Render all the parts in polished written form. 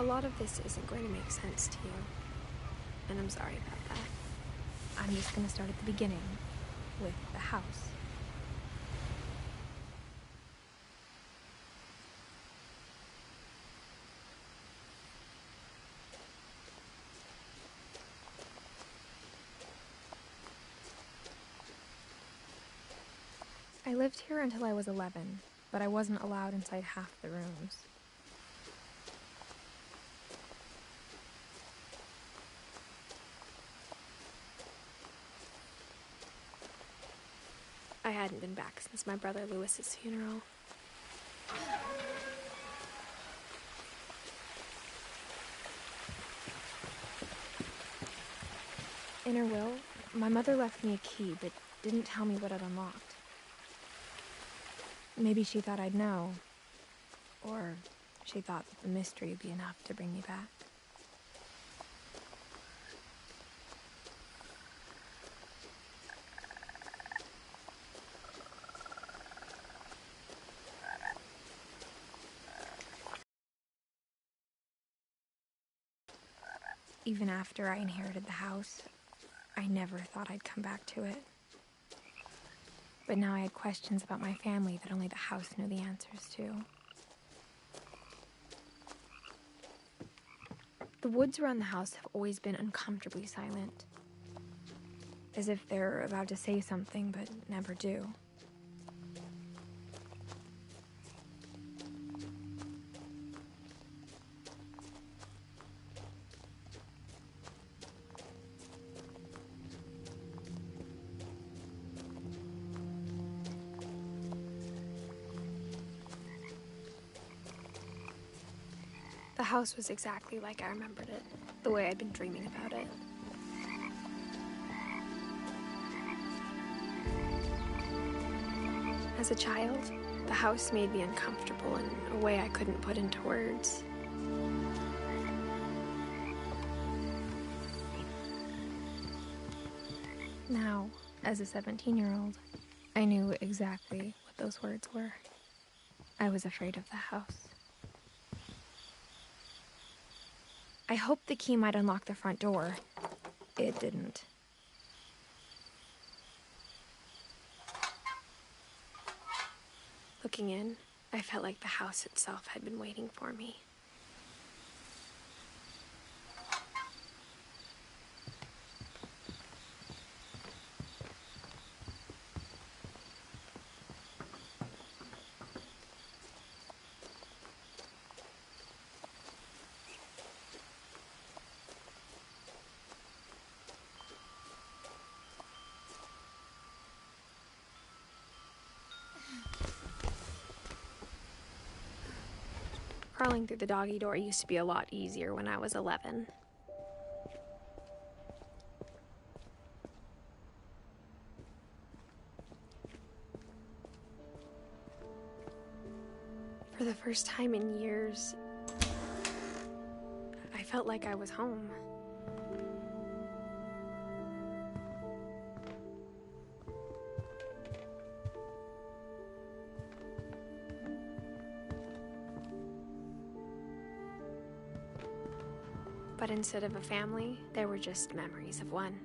A lot of this isn't going to make sense to you, and I'm sorry about that. I'm just gonna start at the beginning, with the house. I lived here until I was 11, but I wasn't allowed inside half the rooms. I hadn't been back since my brother Lewis's funeral. In her will, my mother left me a key, but didn't tell me what it unlocked. Maybe she thought I'd know. Or she thought that the mystery would be enough to bring me back. Even after I inherited the house, I never thought I'd come back to it. But now I had questions about my family that only the house knew the answers to. The woods around the house have always been uncomfortably silent. As if they're about to say something, but never do. The house was exactly like I remembered it, the way I'd been dreaming about it. As a child, the house made me uncomfortable in a way I couldn't put into words. Now, as a 17-year-old, I knew exactly what those words were. I was afraid of the house. I hoped the key might unlock the front door. It didn't. Looking in, I felt like the house itself had been waiting for me. Crawling through the doggy door used to be a lot easier when I was 11. For the first time in years, I felt like I was home. But instead of a family, there were just memories of one.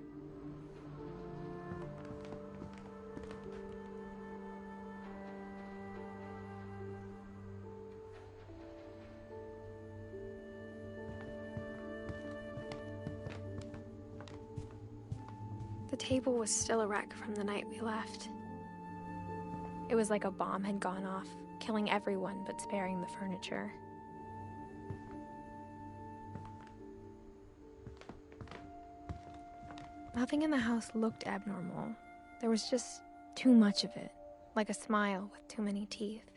The table was still a wreck from the night we left. It was like a bomb had gone off, killing everyone but sparing the furniture. Nothing in the house looked abnormal. There was just too much of it, like a smile with too many teeth.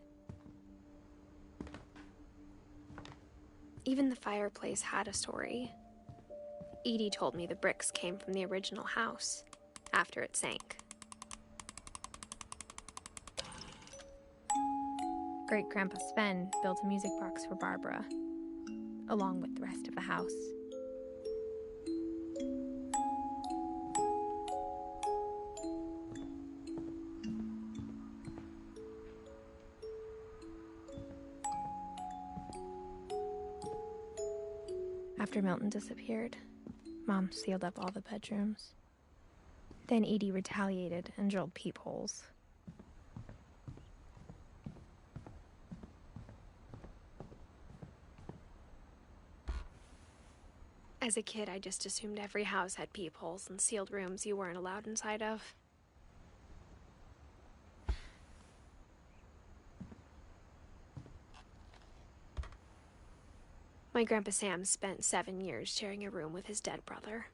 Even the fireplace had a story. Edie told me the bricks came from the original house, after it sank. Great-Grandpa Sven built a music box for Barbara, along with the rest of the house. After Milton disappeared, Mom sealed up all the bedrooms. Then Edie retaliated and drilled peepholes. As a kid, I just assumed every house had peepholes and sealed rooms you weren't allowed inside of. My Grandpa Sam spent 7 years sharing a room with his dead brother,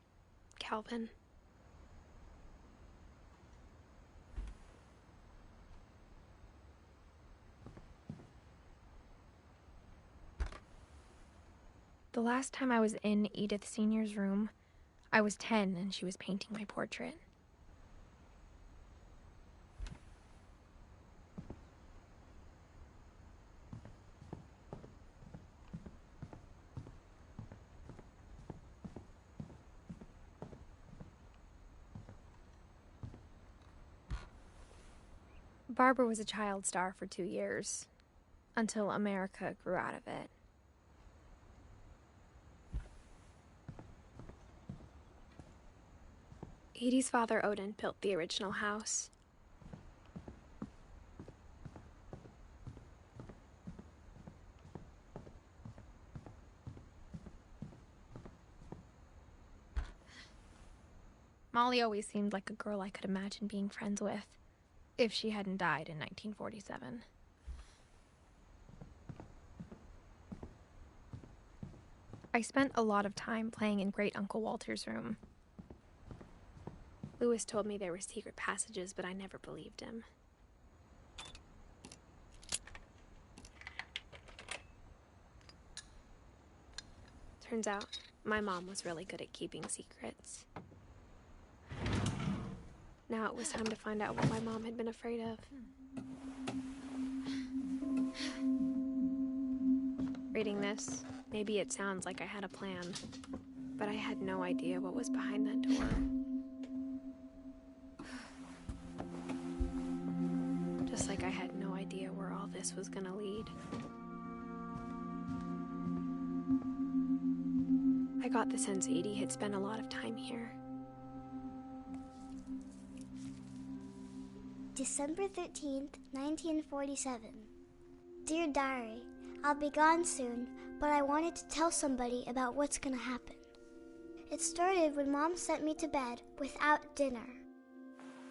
Calvin. The last time I was in Edith Sr.'s room, I was 10 and she was painting my portrait. Barbara was a child star for 2 years, until America grew out of it. Edie's father, Odin, built the original house. Molly always seemed like a girl I could imagine being friends with, if she hadn't died in 1947. I spent a lot of time playing in Great Uncle Walter's room. Lewis told me there were secret passages, but I never believed him. Turns out, my mom was really good at keeping secrets. Now it was time to find out what my mom had been afraid of. Reading this, maybe it sounds like I had a plan, but I had no idea what was behind that door. Just like I had no idea where all this was gonna lead. I got the sense Edie had spent a lot of time here. December 13th, 1947. Dear Diary, I'll be gone soon, but I wanted to tell somebody about what's gonna happen. It started when Mom sent me to bed without dinner.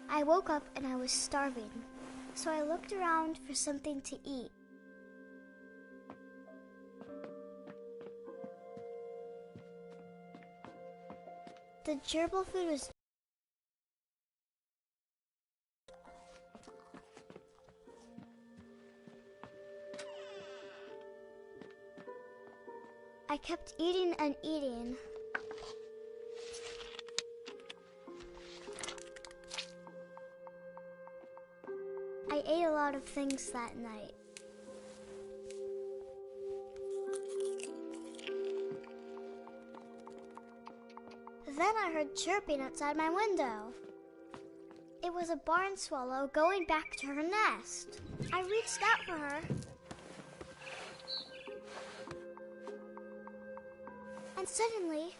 I woke up and I was starving, so I looked around for something to eat. The gerbil food was I kept eating and eating. I ate a lot of things that night. Then I heard chirping outside my window. It was a barn swallow going back to her nest. I reached out for her. And suddenly,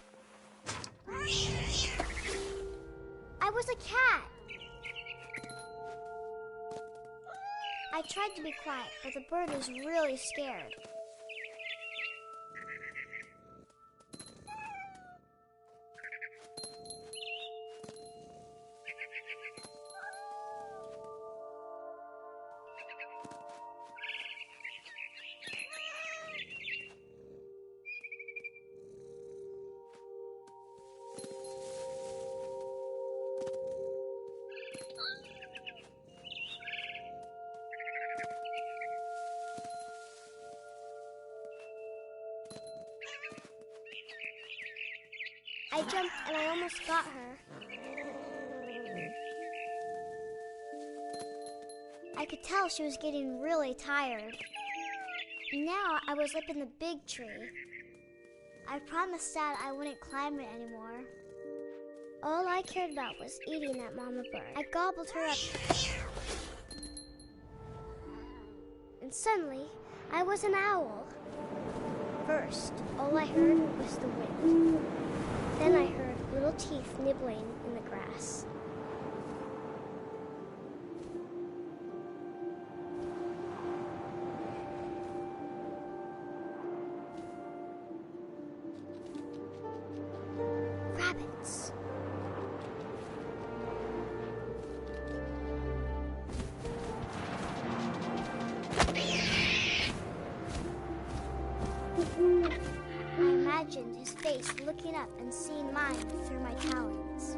I was a cat. I tried to be quiet, but the bird was really scared. I jumped and I almost got her. I could tell she was getting really tired. Now I was up in the big tree. I promised Dad I wouldn't climb it anymore. All I cared about was eating that mama bird. I gobbled her up. And suddenly, I was an owl. first, all I heard was the wind. Then I heard little teeth nibbling in the grass. Rabbits. I imagined his face looking up and seeing mine through my talons.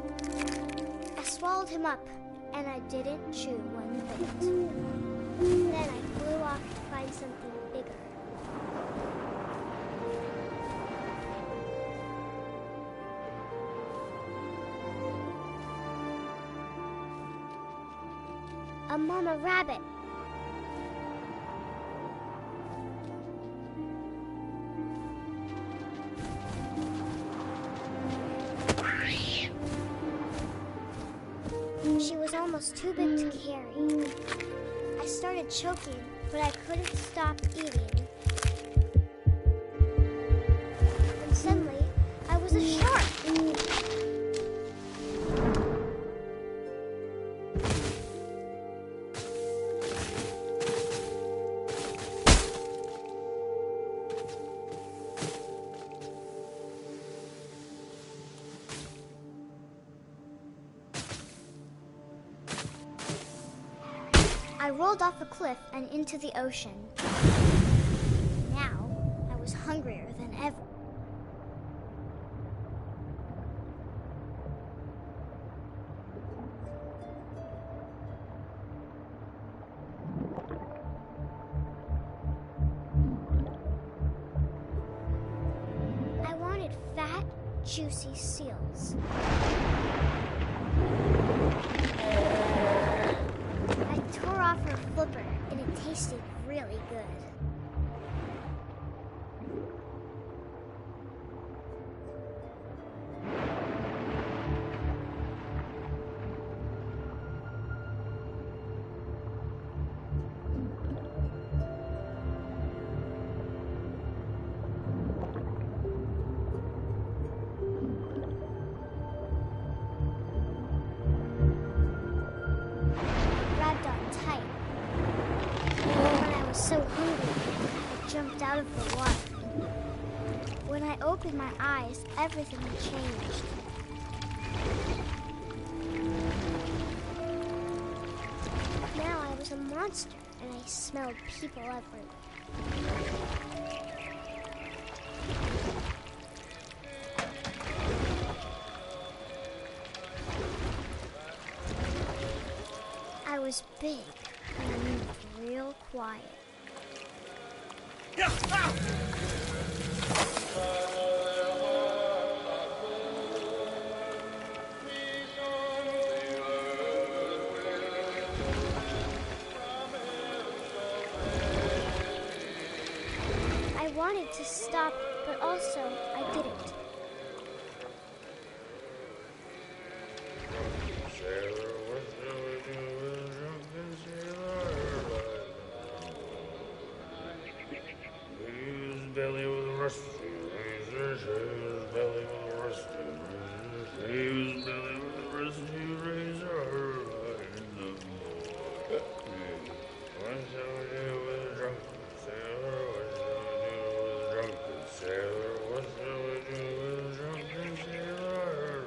I swallowed him up, and I didn't chew one bit. Then I flew off to find something bigger. A mama rabbit. She was almost too big to carry. I started choking, but I couldn't stop eating. And suddenly, I was a shark. I rolled off a cliff and into the ocean. Now, I was hungrier than ever. I wanted fat, juicy seals. I tore off her flipper, and it tasted really good. So hungry, I jumped out of the water. When I opened my eyes, everything had changed. Now I was a monster, and I smelled people everywhere. I was big, and I moved real quiet. I wanted to stop, but also I didn't. Belly with a rusty razor, his belly with a rusty razor, his belly with a rusty razor, what shall we do with a drunken sailor? What shall we do with a drunken sailor? What shall we do with a drunken sailor?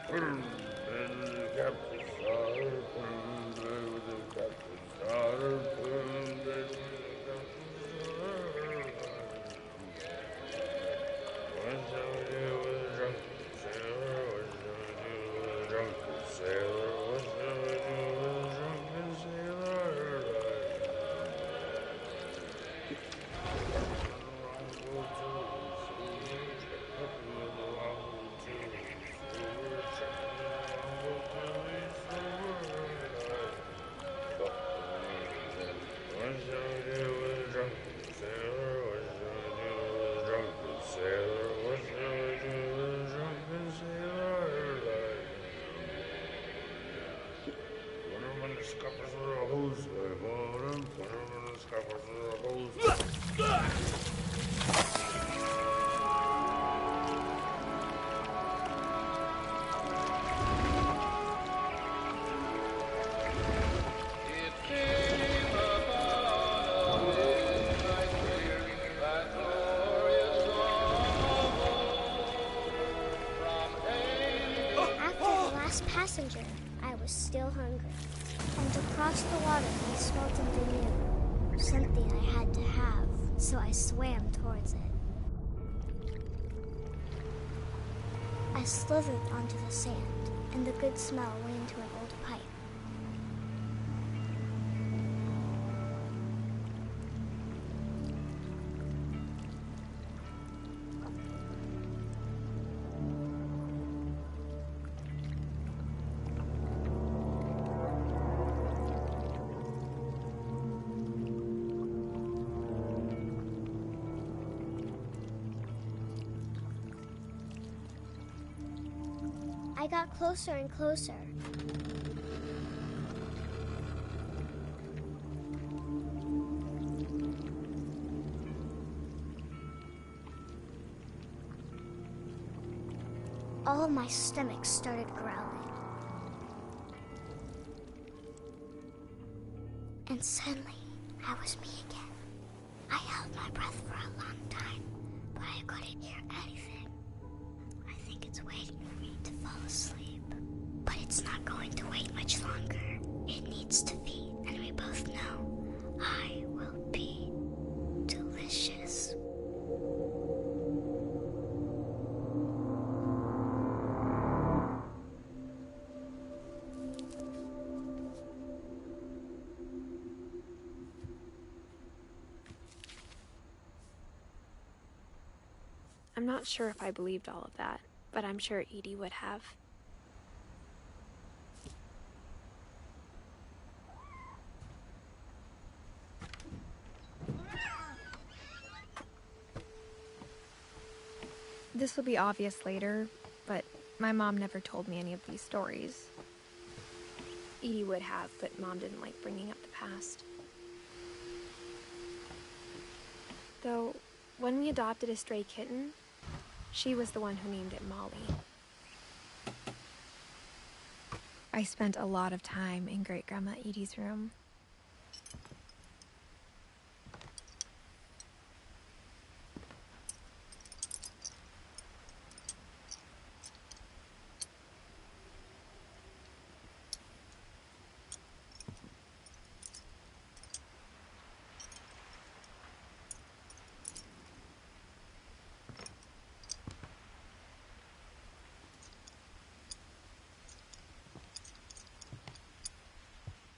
Put him in the captain's daughter, put him in bed with the captain's daughter, put him in bed with the what shall we do with a drunken sailor? What shall we do with a drunken sailor? What shall we do with a drunken sailor? What shall we do with a drunken sailor? What shall we do with a drunken sailor? What shall we do with a drunken sailor? Put him in the scuppers with a hose, put him in the Passenger, I was still hungry. And across the water, I smelled something new. Something I had to have, so I swam towards it. I slithered onto the sand, and the good smell went into an old pipe. I got closer and closer. All of my stomach started growling. And suddenly, I was me again. I held my breath for a long time, but I couldn't hear anything. I think it's waiting for me to fall asleep. But it's not going to wait much longer. It needs to feed, and we both know I will be delicious. I'm not sure if I believed all of that, but I'm sure Edie would have. This will be obvious later, but my mom never told me any of these stories. Edie would have, but Mom didn't like bringing up the past. Though, when we adopted a stray kitten, she was the one who named it Molly. I spent a lot of time in Great-Grandma Edie's room.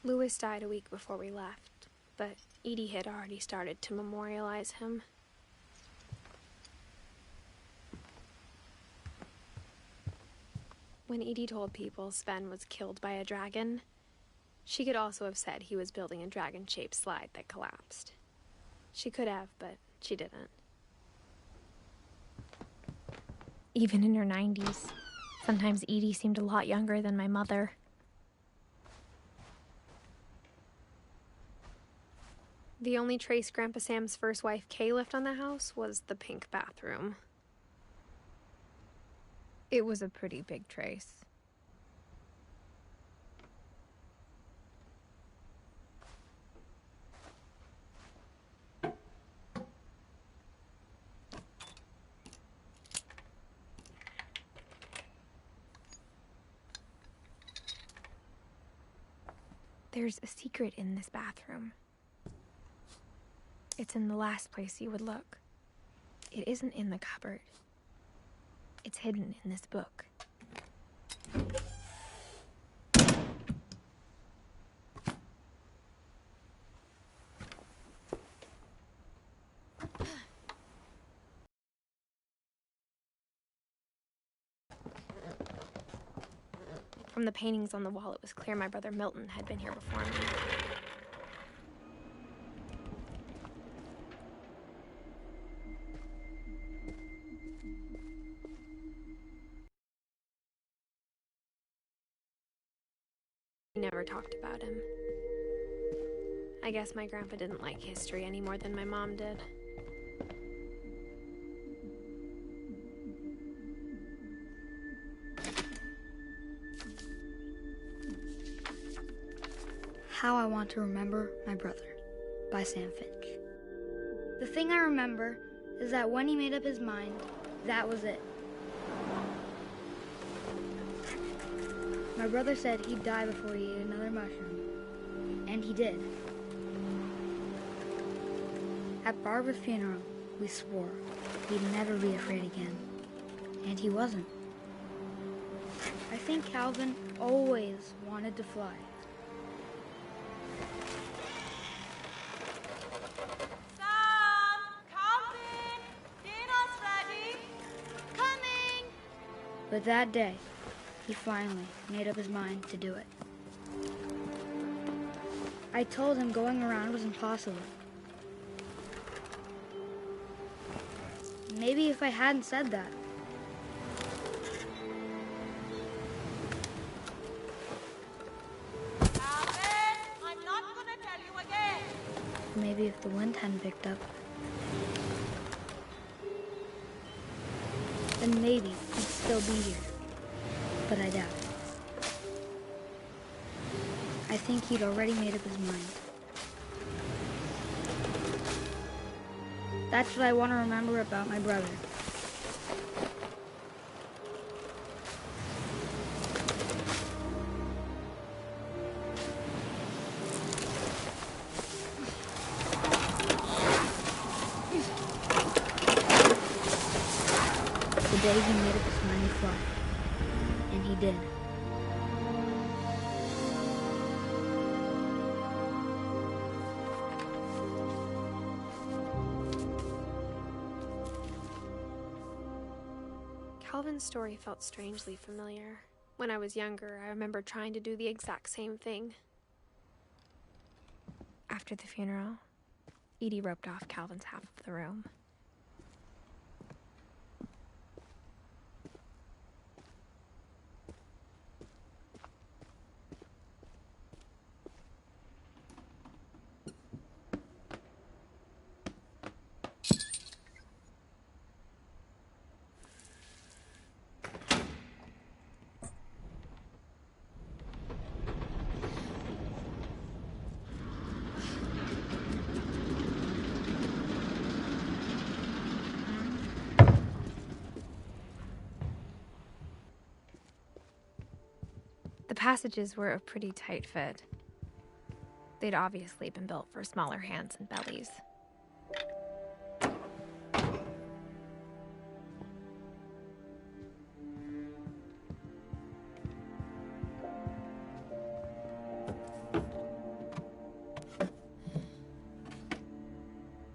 Louis died a week before we left, but Edie had already started to memorialize him. When Edie told people Sven was killed by a dragon, she could also have said he was building a dragon-shaped slide that collapsed. She could have, but she didn't. Even in her 90s, sometimes Edie seemed a lot younger than my mother. The only trace Grandpa Sam's first wife, Kay, left on the house was the pink bathroom. It was a pretty big trace. There's a secret in this bathroom. It's in the last place you would look. It isn't in the cupboard. It's hidden in this book. From the paintings on the wall, it was clear my brother Milton had been here before me. We never talked about him. I guess my grandpa didn't like history any more than my mom did. How I Want to Remember My Brother by Sam Finch. The thing I remember is that when he made up his mind, that was it. My brother said he'd die before he ate another mushroom, and he did. At Barbara's funeral, we swore he'd never be afraid again, and he wasn't. I think Calvin always wanted to fly. But that day, he finally made up his mind to do it. I told him going around was impossible. Maybe if I hadn't said that. Alvin, I'm not gonna tell you again. Maybe if the wind hadn't picked up. Then maybe he'd still be here. But I doubt it. I think he'd already made up his mind. That's what I want to remember about my brother. The day he made up his mind to fly. And he did. Calvin's story felt strangely familiar. When I was younger, I remember trying to do the exact same thing. After the funeral, Edie roped off Calvin's half of the room. The passages were a pretty tight fit. They'd obviously been built for smaller hands and bellies.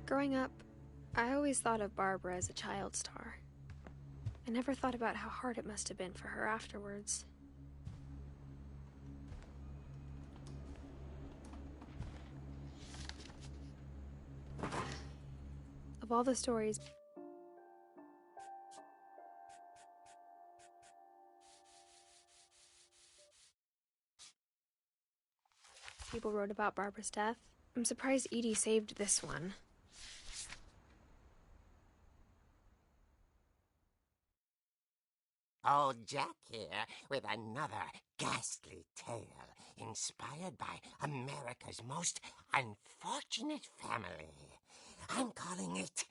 Growing up, I always thought of Barbara as a child star. I never thought about how hard it must have been for her afterwards. Of all the stories people wrote about Barbara's death, I'm surprised Edie saved this one. Old Jack here with another ghastly tale inspired by America's most unfortunate family. I'm calling it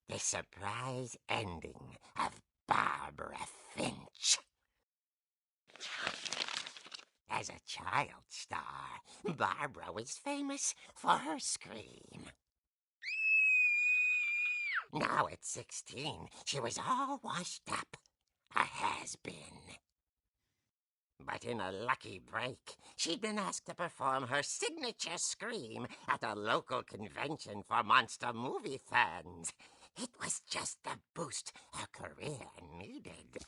The Surprise Ending of Barbara Finch. As a child star, Barbara was famous for her scream. Now at 16, she was all washed up. A has-been. But in a lucky break, she'd been asked to perform her signature scream at a local convention for monster movie fans. It was just the boost her career needed.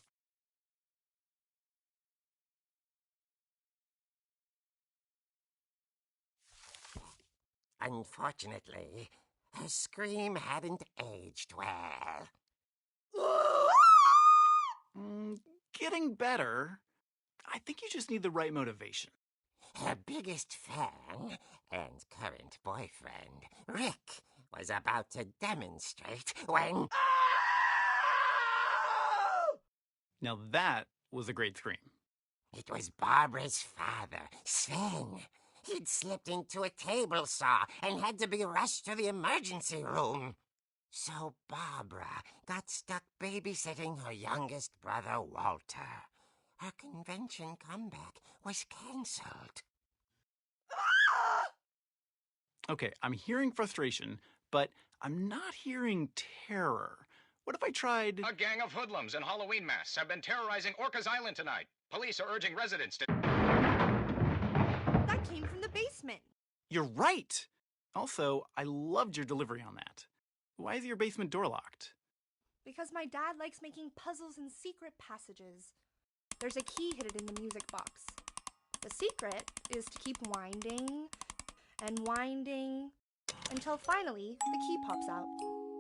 Unfortunately, her scream hadn't aged well. Getting better. I think you just need the right motivation. Her biggest fan and current boyfriend, Rick, was about to demonstrate when... Now that was a great scream. It was Barbara's father, Sven. He'd slipped into a table saw and had to be rushed to the emergency room. So Barbara got stuck babysitting her youngest brother, Walter. Her convention comeback was cancelled. Okay, I'm hearing frustration, but I'm not hearing terror. What if I tried... A gang of hoodlums in Halloween masks have been terrorizing Orcas Island tonight. Police are urging residents to... That came from the basement. You're right! Also, I loved your delivery on that. Why is your basement door locked? Because my dad likes making puzzles and secret passages. There's a key hidden in the music box. The secret is to keep winding and winding until finally the key pops out.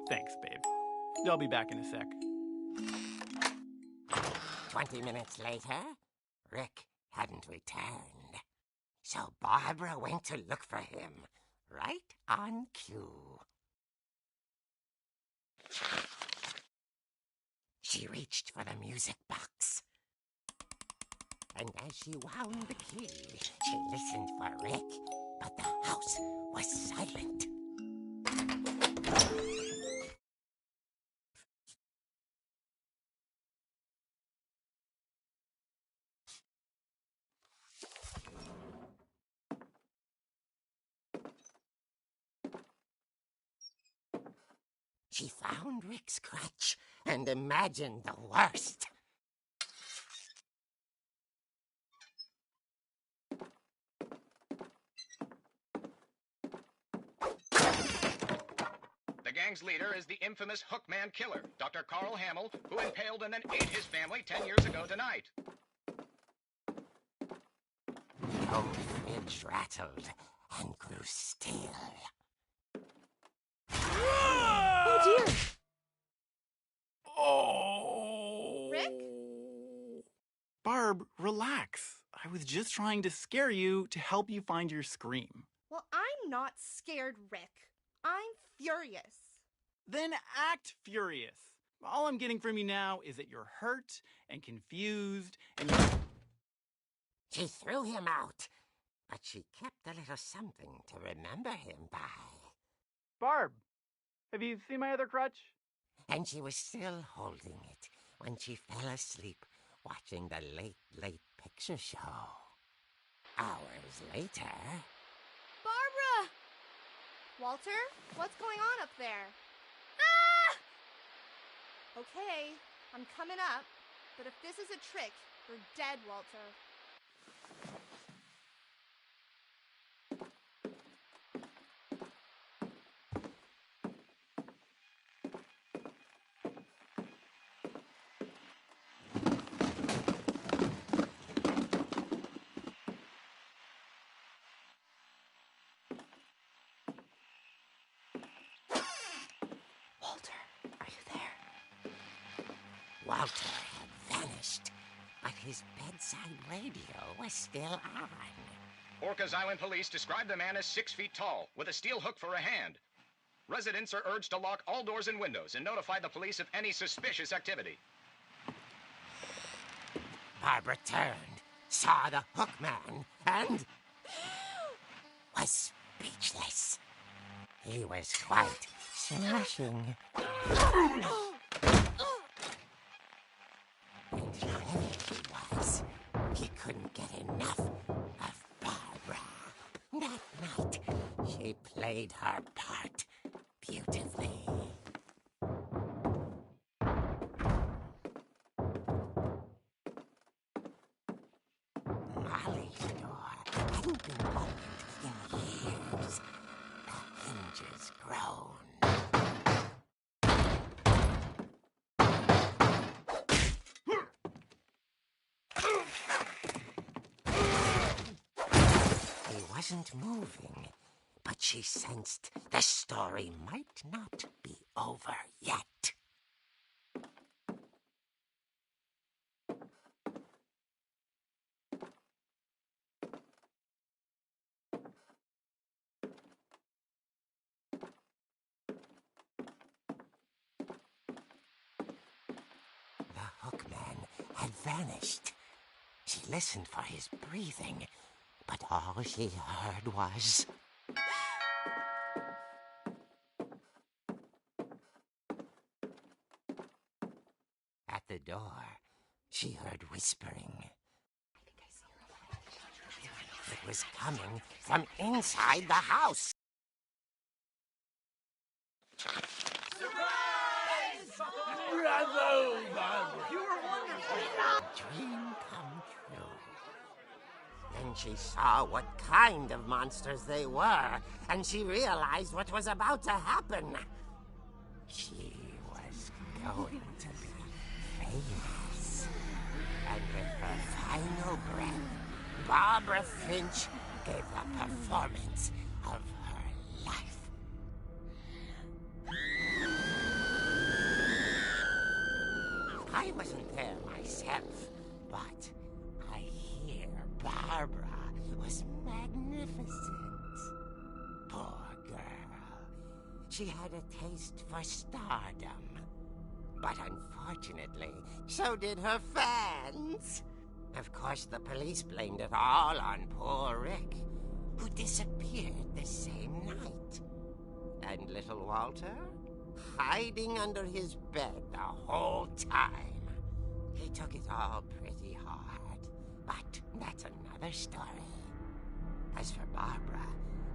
Thanks, babe. I'll be back in a sec. 20 minutes later, Rick hadn't returned. So Barbara went to look for him, right on cue. She reached for the music box. And as she wound the key, she listened for Rick, but the house was silent. She found Rick's crutch and imagined the worst. The gang's leader is the infamous Hookman killer, Dr. Carl Hamill, who impaled and then ate his family 10 years ago tonight. The old fridge rattled and grew still. Oh dear! Oh! Rick? Barb, relax. I was just trying to scare you to help you find your scream. Well, I'm not scared, Rick. I'm furious. Then act furious. All I'm getting from you now is that you're hurt and confused and... She threw him out, but she kept a little something to remember him by. Barb, have you seen my other crutch? And she was still holding it when she fell asleep watching the late picture show. Hours later... Barbara! Walter, what's going on up there? Ah! Okay, I'm coming up, but if this is a trick, you're dead, Walter. Walter had vanished, but his bedside radio was still on. Orcas Island police describe the man as 6 feet tall, with a steel hook for a hand. Residents are urged to lock all doors and windows and notify the police of any suspicious activity. Barbara turned, saw the hook man, and was speechless. He was quite smashing. And wherever he was, he couldn't get enough of Barbara. That night, she played her part beautifully. Molly's door hadn't been opened in years. The hinges groaned. He wasn't moving, but she sensed the story might not be over yet. vanished. She listened for his breathing, but all she heard was... At the door, she heard whispering. It was coming from inside the house. Bravo, Barbara! You were wonderful! Dream come true. Then she saw what kind of monsters they were, and she realized what was about to happen. She was going to be famous. And with her final breath, Barbara Finch gave the performance of her life. I wasn't there myself, but I hear Barbara was magnificent. Poor girl. She had a taste for stardom. But unfortunately, so did her fans. Of course, the police blamed it all on poor Rick, who disappeared the same night. And little Walter? Hiding under his bed the whole time. He took it all pretty hard, but that's another story. As for Barbara,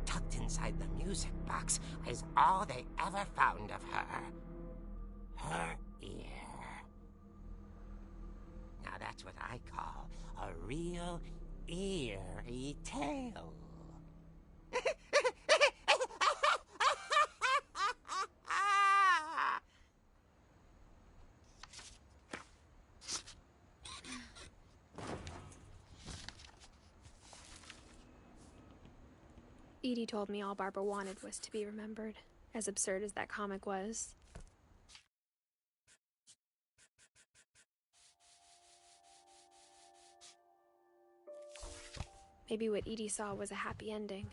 tucked inside the music box is all they ever found of her. Her ear. Now that's what I call a real eerie tale. Edie told me all Barbara wanted was to be remembered, as absurd as that comic was. Maybe what Edie saw was a happy ending.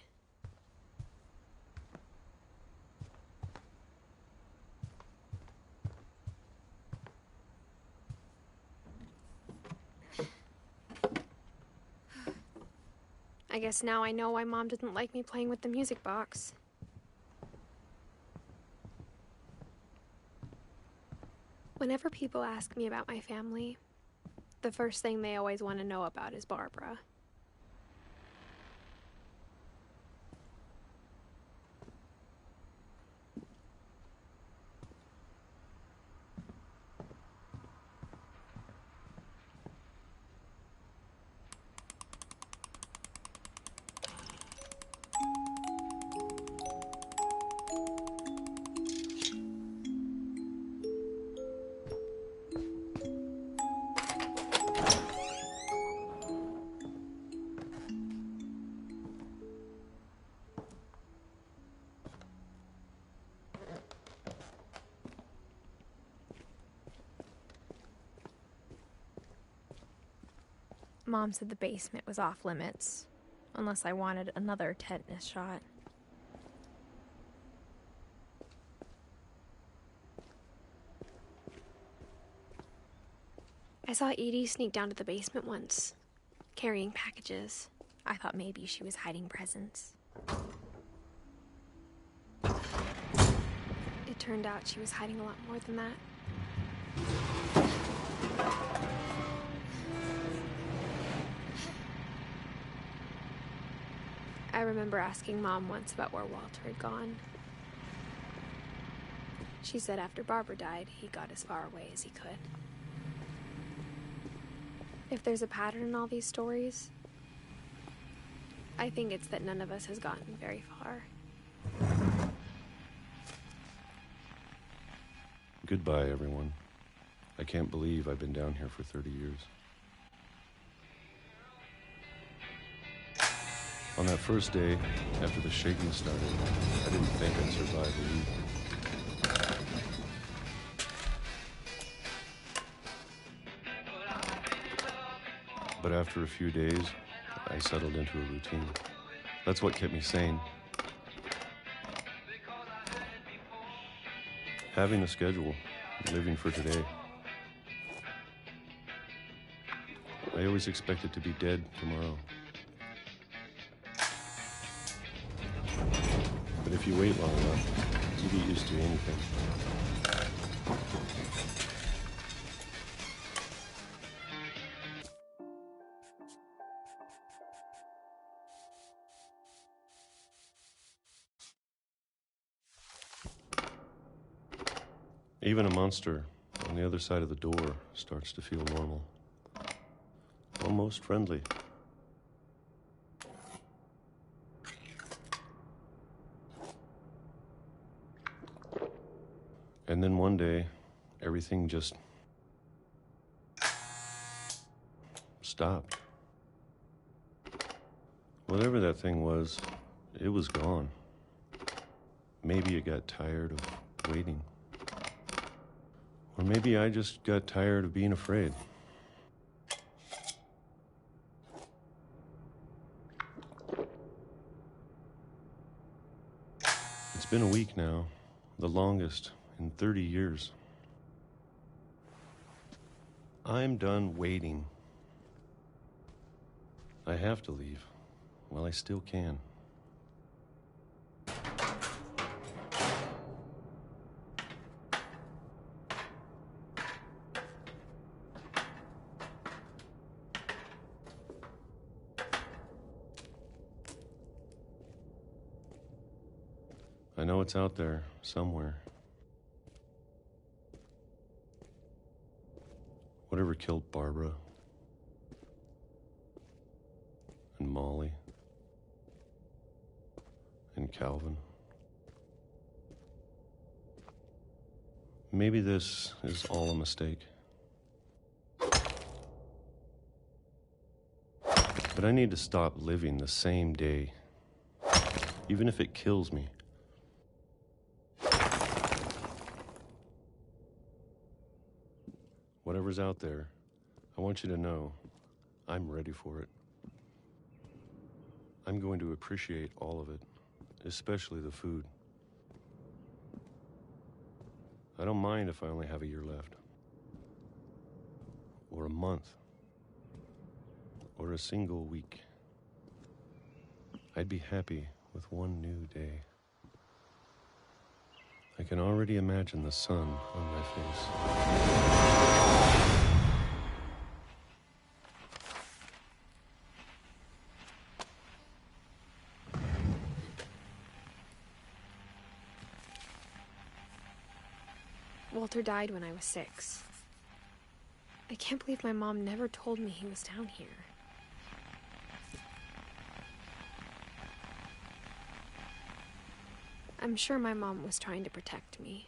I guess now I know why Mom didn't like me playing with the music box. Whenever people ask me about my family, the first thing they always want to know about is Barbara. Mom said the basement was off limits, unless I wanted another tetanus shot. I saw Edie sneak down to the basement once, carrying packages. I thought maybe she was hiding presents. It turned out she was hiding a lot more than that. I remember asking Mom once about where Walter had gone. She said after Barbara died, he got as far away as he could. If there's a pattern in all these stories, I think it's that none of us has gotten very far. Goodbye, everyone. I can't believe I've been down here for 30 years. On that first day, after the shaking started, I didn't think I'd survive a week. But after a few days, I settled into a routine. That's what kept me sane. Having a schedule, living for today. I always expected to be dead tomorrow. But if you wait long enough, you get used to anything. Even a monster on the other side of the door starts to feel normal. Almost friendly. And then one day, everything just stopped. Whatever that thing was, it was gone. Maybe it got tired of waiting. Or maybe I just got tired of being afraid. It's been a week now, the longest in 30 years. I'm done waiting. I have to leave while I still can. I know it's out there somewhere. Whatever killed Barbara and Molly and Calvin. Maybe this is all a mistake. But I need to stop living the same day, even if it kills me. Whatever's out there, I want you to know I'm ready for it. I'm going to appreciate all of it, especially the food. I don't mind if I only have a year left, or a month, or a single week. I'd be happy with one new day. I can already imagine the sun on my face. Walter died when I was 6. I can't believe my mom never told me he was down here. I'm sure my mom was trying to protect me.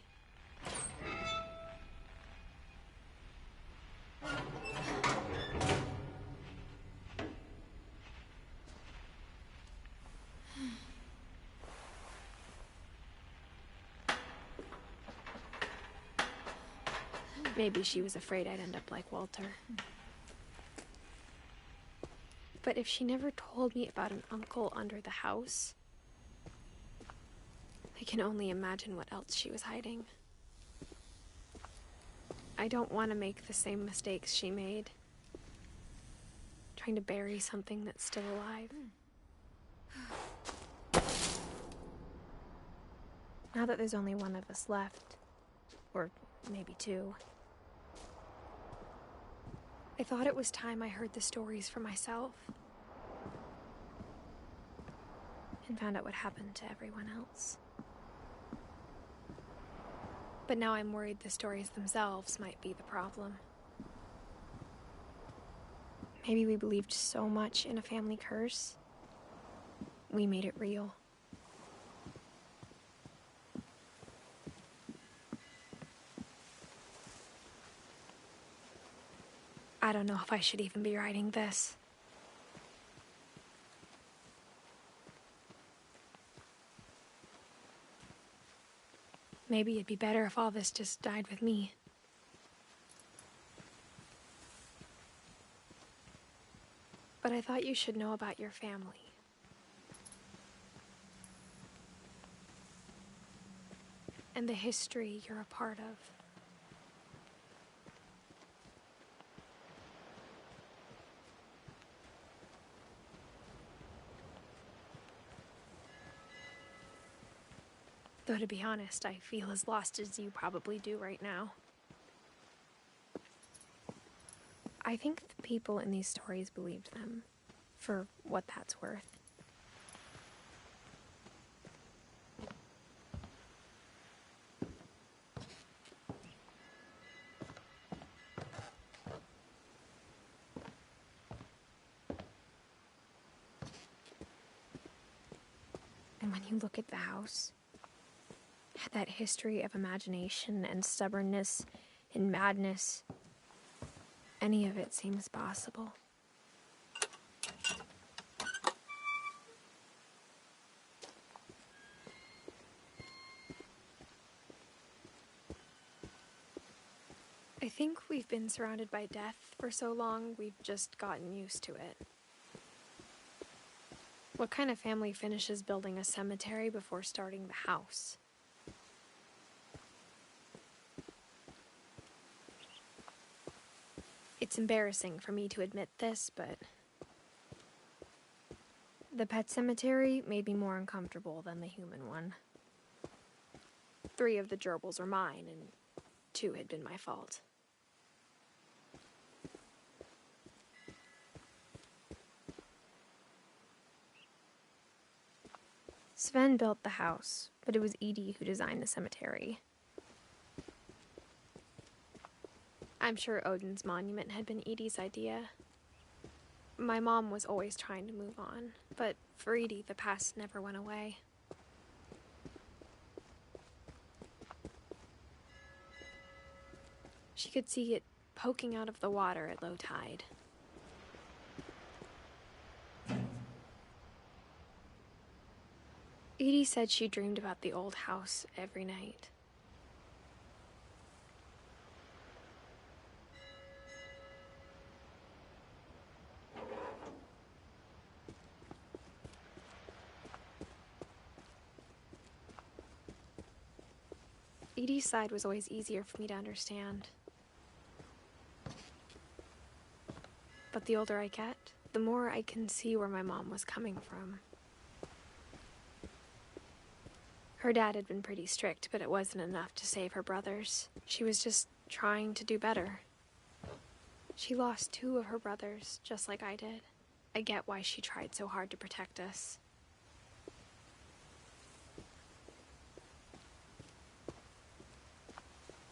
Maybe she was afraid I'd end up like Walter. But if she never told me about an uncle under the house, I can only imagine what else she was hiding. I don't want to make the same mistakes she made, trying to bury something that's still alive. Now that there's only one of us left, or maybe 2, I thought it was time I heard the stories for myself and found out what happened to everyone else. But now I'm worried the stories themselves might be the problem. Maybe we believed so much in a family curse, we made it real. I don't know if I should even be writing this. Maybe it'd be better if all this just died with me. But I thought you should know about your family. And the history you're a part of. Though to be honest, I feel as lost as you probably do right now. I think the people in these stories believed them, for what that's worth. And when you look at the house, that history of imagination and stubbornness and madness, any of it seems possible. I think we've been surrounded by death for so long, we've just gotten used to it. What kind of family finishes building a cemetery before starting the house? It's embarrassing for me to admit this, but the pet cemetery made me more uncomfortable than the human one. 3 of the gerbils are mine, and 2 had been my fault. Sven built the house, but it was Edie who designed the cemetery. I'm sure Odin's monument had been Edie's idea. My mom was always trying to move on, but for Edie, the past never went away. She could see it poking out of the water at low tide. Edie said she dreamed about the old house every night. Edie's side was always easier for me to understand. But the older I get, the more I can see where my mom was coming from. Her dad had been pretty strict, but it wasn't enough to save her brothers. She was just trying to do better. She lost 2 of her brothers, just like I did. I get why she tried so hard to protect us.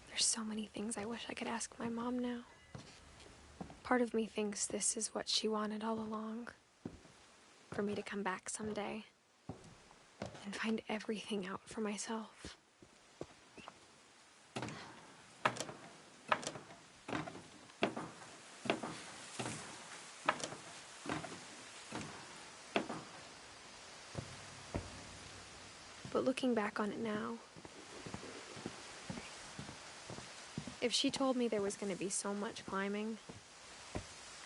There's so many things I wish I could ask my mom now. Part of me thinks this is what she wanted all along. For me to come back someday and find everything out for myself. But looking back on it now, if she told me there was going to be so much climbing,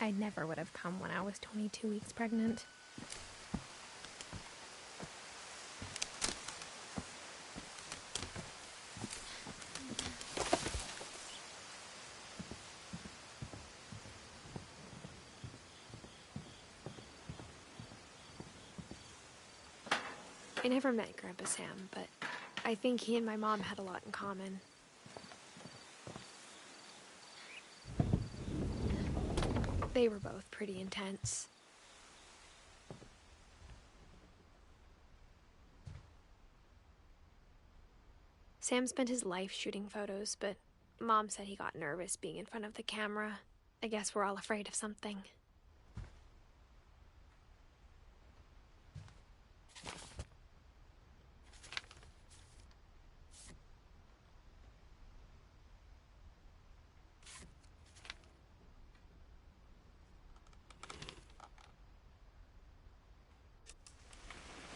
I never would have come when I was 22 weeks pregnant. I never met Grandpa Sam, but I think he and my mom had a lot in common. They were both pretty intense. Sam spent his life shooting photos, but Mom said he got nervous being in front of the camera. I guess we're all afraid of something.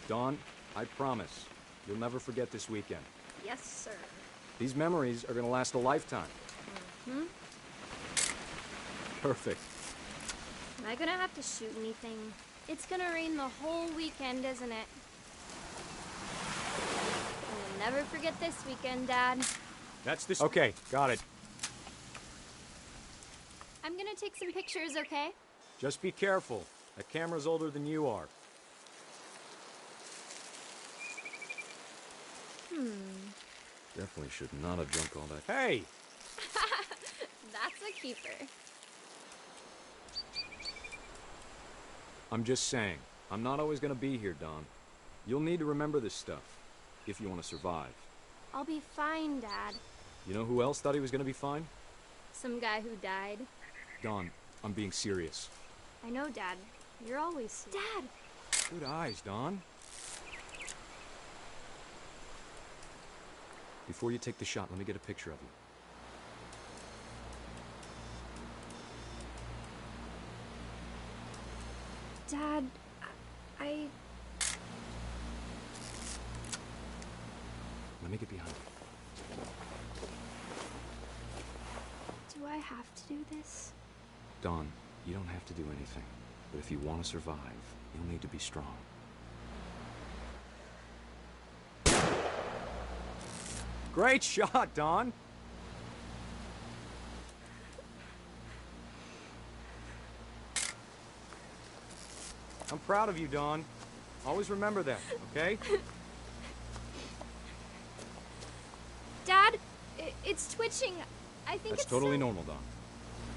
Dawn, I promise, you'll never forget this weekend. Yes, sir. These memories are gonna last a lifetime. Hmm? Perfect. Am I gonna have to shoot anything? It's gonna rain the whole weekend, isn't it? You'll never forget this weekend, Dad. That's this. Okay, got it. I'm gonna take some pictures, okay? Just be careful. That camera's older than you are. Definitely should not have drunk all that. Hey! That's a keeper. I'm just saying, I'm not always gonna be here, Don. You'll need to remember this stuff, if you want to survive. I'll be fine, Dad. You know who else thought he was gonna be fine? Some guy who died. Don, I'm being serious. I know, Dad. You're always serious. Dad! Good eyes, Don. Before you take the shot, let me get a picture of you. Dad, I... Let me get behind you. Do I have to do this? Don, you don't have to do anything. But if you want to survive, you'll need to be strong. Great shot, Don! I'm proud of you, Don. Always remember that, okay? Dad, it's twitching. I think That's it's totally normal, Don.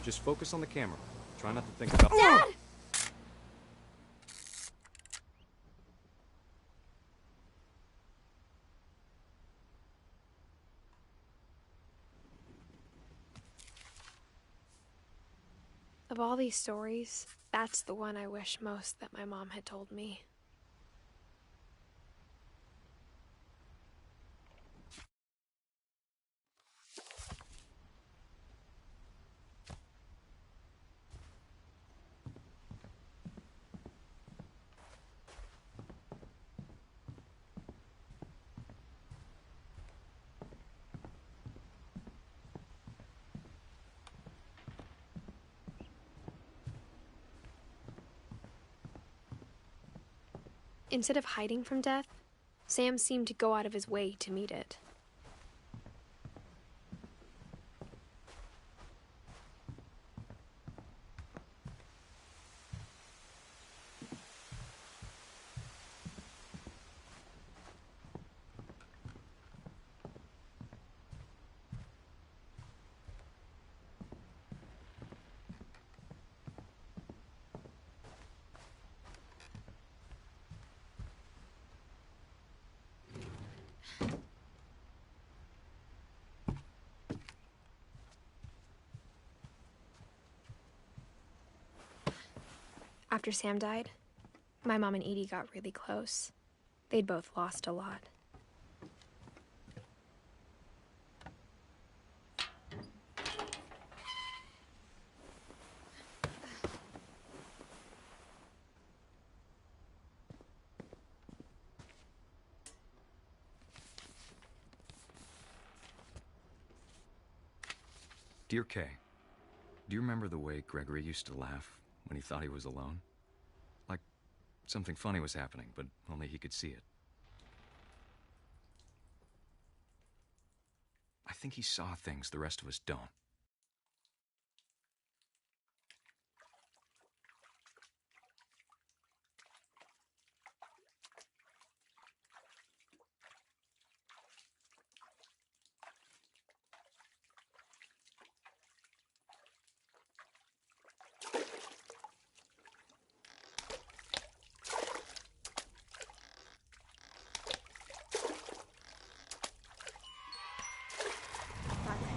Just focus on the camera. Try not to think about— Dad! Of all these stories, that's the one I wish most that my mom had told me. Instead of hiding from death, Sam seemed to go out of his way to meet it. After Sam died, my mom and Edie got really close. They'd both lost a lot. Dear Kay, do you remember the way Gregory used to laugh when he thought he was alone? Like something funny was happening, but only he could see it. I think he saw things the rest of us don't.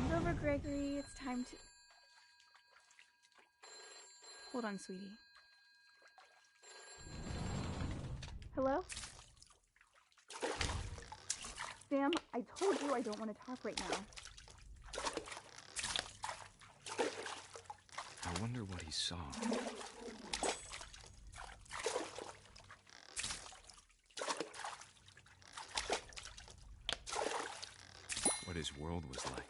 Bend over, Gregory. It's time to... Hold on, sweetie. Hello? Sam, I told you I don't want to talk right now. I wonder what he saw. What his world was like.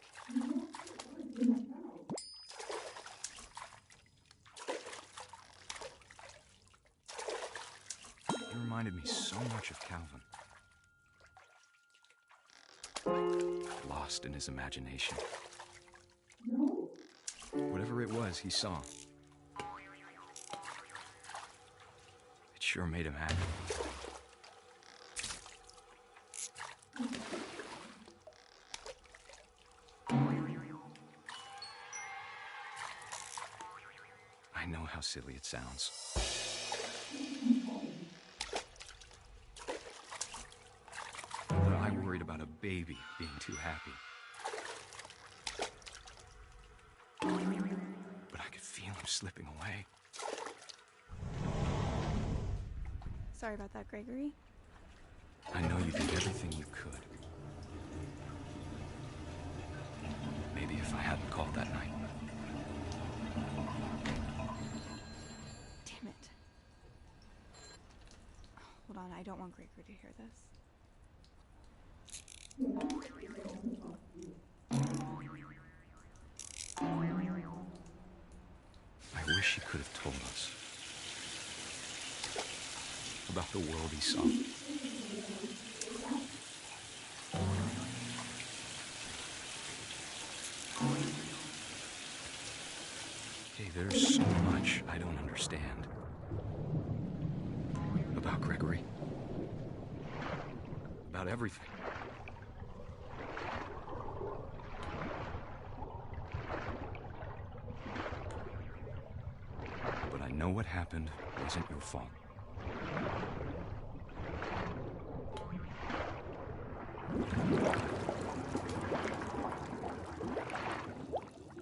He reminded me so much of Calvin. Lost in his imagination. Whatever it was he saw, it sure made him happy. how silly it sounds. But I worried about a baby being too happy. But I could feel him slipping away. Sorry about that, Gregory. I know you did everything you could. Maybe if I hadn't called that night. Damn it. Hold on, I don't want Gregory to hear this. I wish he could have told us about the world he saw. Hey, there's so much I don't understand about Gregory. About everything. But I know what happened wasn't your fault.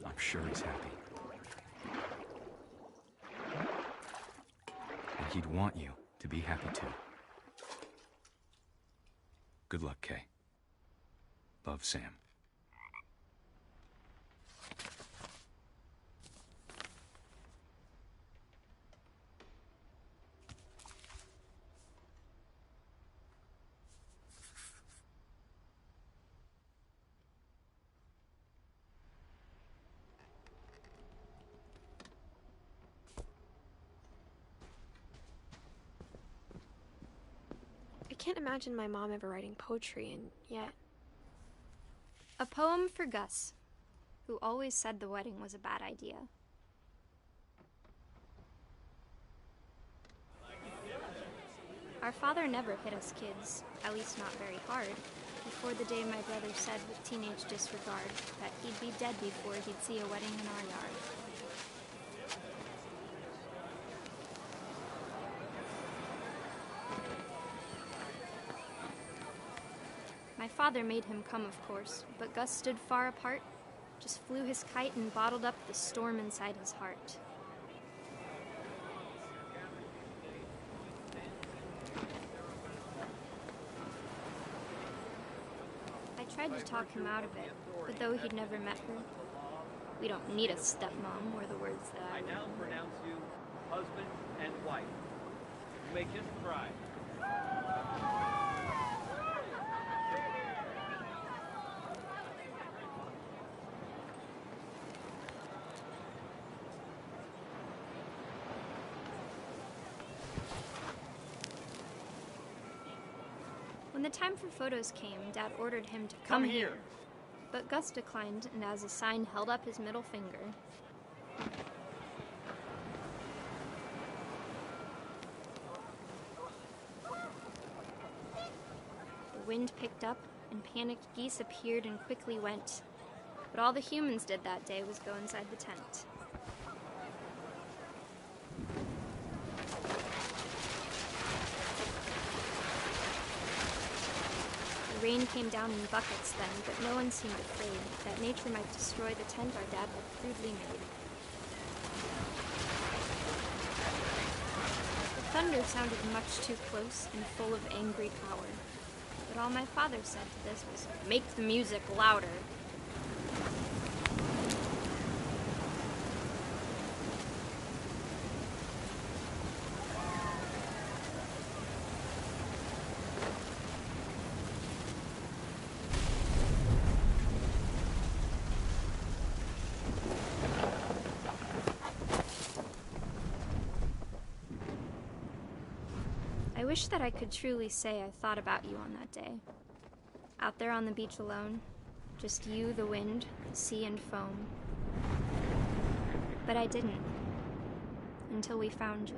I'm sure he's happy. And he'd want you to be happy too. Good luck, Kay. Love, Sam. I can't imagine my mom ever writing poetry, and yet... A poem for Gus, who always said the wedding was a bad idea. Our father never hit us kids, at least not very hard, before the day my brother said with teenage disregard that he'd be dead before he'd see a wedding in our yard. My father made him come, of course, but Gus stood far apart, just flew his kite and bottled up the storm inside his heart. I tried to talk him out of it, but though he'd never met her, we don't need a stepmom, were the words that I now pronounce you husband and wife. You may kiss the bride. When the time for photos came, Dad ordered him to come here. But Gus declined, and as a sign held up his middle finger. The wind picked up, and panicked geese appeared and quickly went. But all the humans did that day was go inside the tent. The rain came down in buckets then, but no one seemed afraid that nature might destroy the tent our dad had crudely made. The thunder sounded much too close and full of angry power. But all my father said to this was, "Make the music louder." I wish that I could truly say I thought about you on that day. Out there on the beach alone, just you, the wind, the sea and foam. But I didn't, until we found you.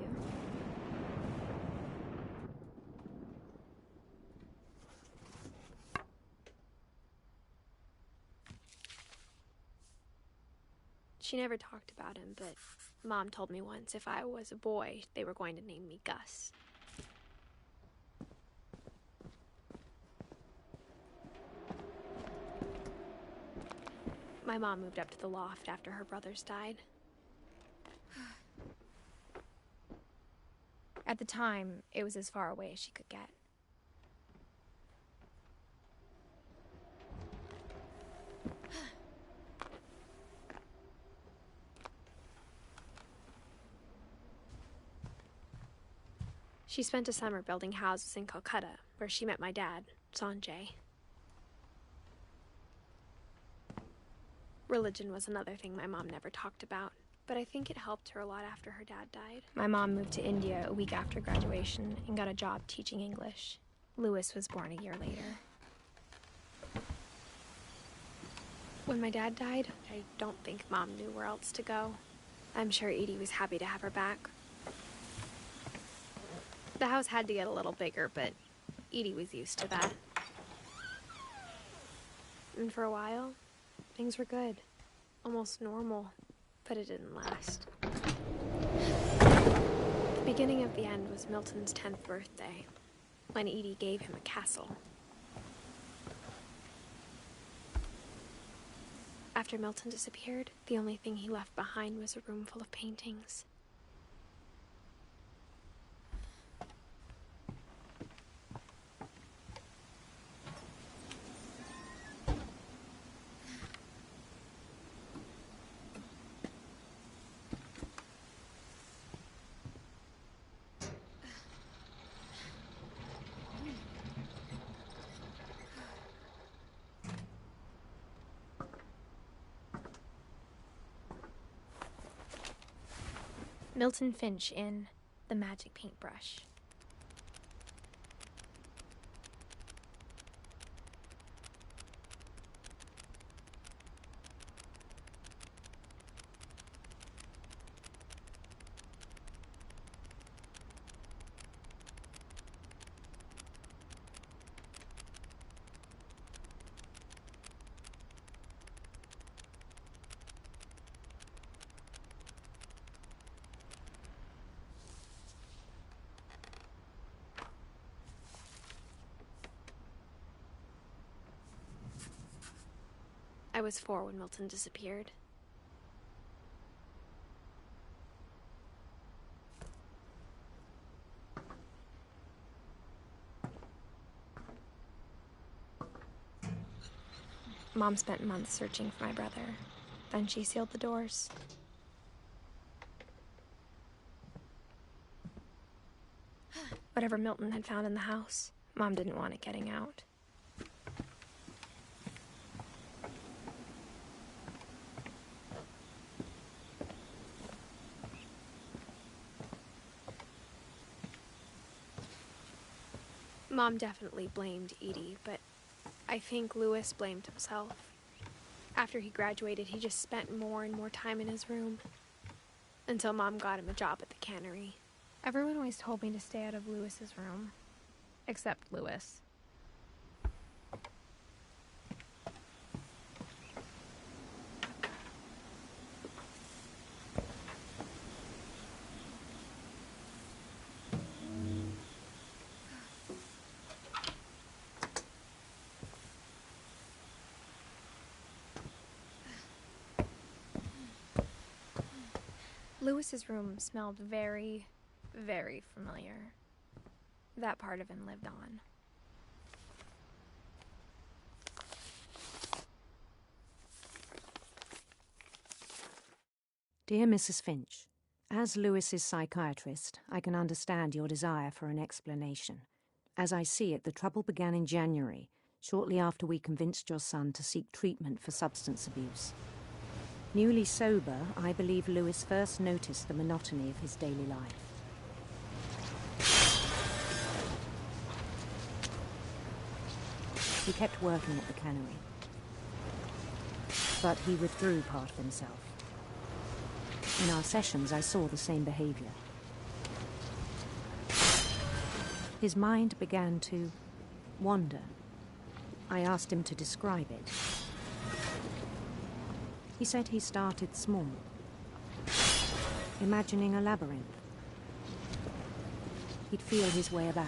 She never talked about him, but Mom told me once if I was a boy, they were going to name me Gus. My mom moved up to the loft after her brothers died. At the time, it was as far away as she could get. She spent a summer building houses in Calcutta, where she met my dad, Sanjay. Religion was another thing my mom never talked about, but I think it helped her a lot after her dad died. My mom moved to India a week after graduation and got a job teaching English. Louis was born a year later. When my dad died, I don't think Mom knew where else to go. I'm sure Edie was happy to have her back. The house had to get a little bigger, but Edie was used to that. And for a while, things were good. Almost normal, but it didn't last. The beginning of the end was Milton's 10th birthday, when Edie gave him a castle. After Milton disappeared, the only thing he left behind was a room full of paintings. Milton Finch in The Magic Paintbrush. I was 4 when Milton disappeared. Mom spent months searching for my brother. Then she sealed the doors. Whatever Milton had found in the house, Mom didn't want it getting out. Mom definitely blamed Edie, but I think Louis blamed himself. After he graduated, he just spent more and more time in his room. Until Mom got him a job at the cannery. Everyone always told me to stay out of Louis's room. Except Louis. Louis's room smelled very, very familiar. That part of him lived on. Dear Mrs. Finch, as Louis's psychiatrist, I can understand your desire for an explanation. As I see it, the trouble began in January, shortly after we convinced your son to seek treatment for substance abuse. Newly sober, I believe Louis first noticed the monotony of his daily life. He kept working at the cannery, but he withdrew part of himself. In our sessions, I saw the same behavior. His mind began to wander. I asked him to describe it. He said he started small. imagining a labyrinth. He'd feel his way about.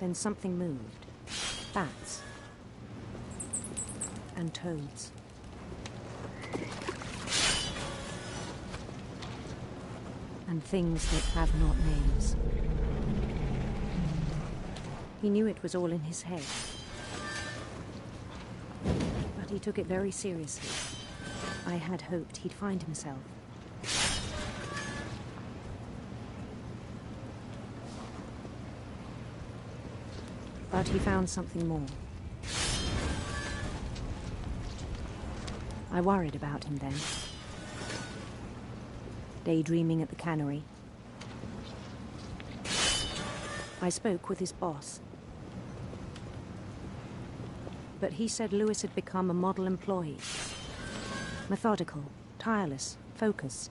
Then something moved. Bats. And toads. And things that have not names. He knew it was all in his head. But he took it very seriously. I had hoped he'd find himself. But he found something more. I worried about him then. Daydreaming at the cannery. I spoke with his boss. But he said Lewis had become a model employee. Methodical, tireless, focused.